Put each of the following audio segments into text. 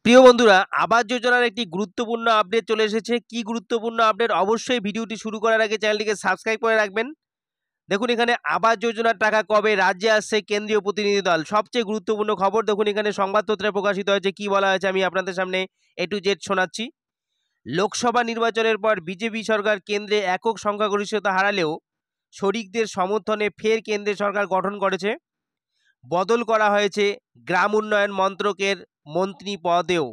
প্রিয় বন্ধুরা, আবাস যোজনার একটি গুরুত্বপূর্ণ আপডেট চলে এসেছে। কি গুরুত্বপূর্ণ আপডেট? অবশ্যই ভিডিওটি শুরু করার আগে চ্যানেলটিকে সাবস্ক্রাইব করে রাখবেন। দেখুন এখানে আবাস যোজনার টাকা কবে রাজ্যে আসছে কেন্দ্রীয় প্রতিনিধি দল, সবচেয়ে গুরুত্বপূর্ণ খবর। দেখুন এখানে সংবাদপত্রে প্রকাশিত হয়েছে, কি বলা হয়েছে আমি আপনাদের সামনে A to Z শোনাচ্ছি। লোকসভা নির্বাচনের পর বিজেপি সরকার কেন্দ্রে একক সংখ্যাগরিষ্ঠতা হারালেও শরিকদের সমর্থনে ফের কেন্দ্রের সরকার গঠন করেছে। বদল করা হয়েছে গ্রাম উন্নয়ন মন্ত্রকের মন্ত্রী পদেও।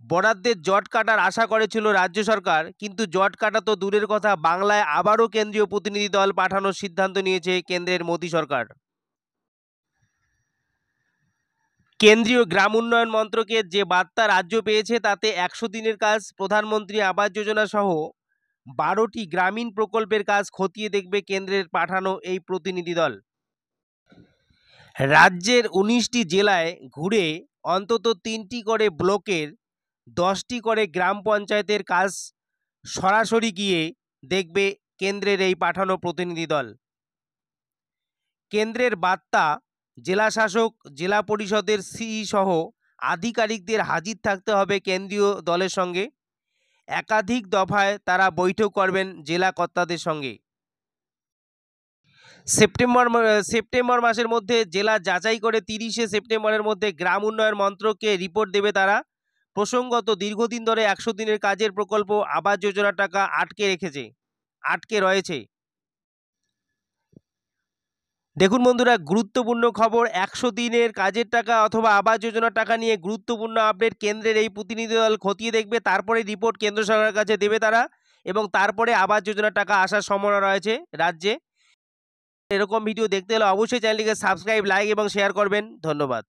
বরাদ্দের জট কাটার আশা করেছিল রাজ্য সরকার, কিন্তু জট কাটা তো দূরের কথা, বাংলায় আবারও কেন্দ্রীয় প্রতিনিধি দল পাঠানোর সিদ্ধান্ত নিয়েছে কেন্দ্রের মোদী সরকার। কেন্দ্রীয় গ্রাম উন্নয়ন মন্ত্রকের যে বার্তা রাজ্য পেয়েছে তাতে 100 দিনের কাজ, প্রধানমন্ত্রী আবাস যোজনা সহ 12টি গ্রামীণ প্রকল্পের কাজ খতিয়ে দেখবে কেন্দ্রের পাঠানো এই প্রতিনিধি দল। রাজ্যের 19টি জেলায় ঘুরে অন্তত 3টি করে ব্লকের 10টি করে গ্রাম পঞ্চায়েতের কাজ সরাসরি গিয়ে দেখবে কেন্দ্রের এই পাঠানো প্রতিনিধি দল। কেন্দ্রের বার্তা, জেলা শাসক, জেলা পরিষদের সিই সহ আধিকারিকদের হাজির থাকতে হবে কেন্দ্রীয় দলের সঙ্গে। একাধিক দফায় তারা বৈঠক করবেন জেলা কর্তাদের সঙ্গে। সেপ্টেম্বর মাসের মধ্যে জেলা যাচাই করে 30শে সেপ্টেম্বরের মধ্যে গ্রাম উন্নয়ন মন্ত্রককে রিপোর্ট দেবে তারা। প্রসঙ্গত, দীর্ঘদিন ধরে 100 দিনের কাজের প্রকল্প আবাস যোজনার টাকা আটকে রয়েছে। দেখুন বন্ধুরা, গুরুত্বপূর্ণ খবর, 100 দিনের কাজের টাকা অথবা আবাস যোজনার টাকা নিয়ে গুরুত্বপূর্ণ আপডেট। কেন্দ্রের এই প্রতিনিধি দল খতিয়ে দেখবে, তারপরে রিপোর্ট কেন্দ্র সরকারের কাছে দেবে তারা, এবং তারপরে আবাস যোজনার টাকা আসার সম্ভাবনা রয়েছে রাজ্যে। এরকম ভিডিও দেখতে হলে অবশ্যই চ্যানেলটিকে সাবস্ক্রাইব, লাইক এবং শেয়ার করবেন। ধন্যবাদ।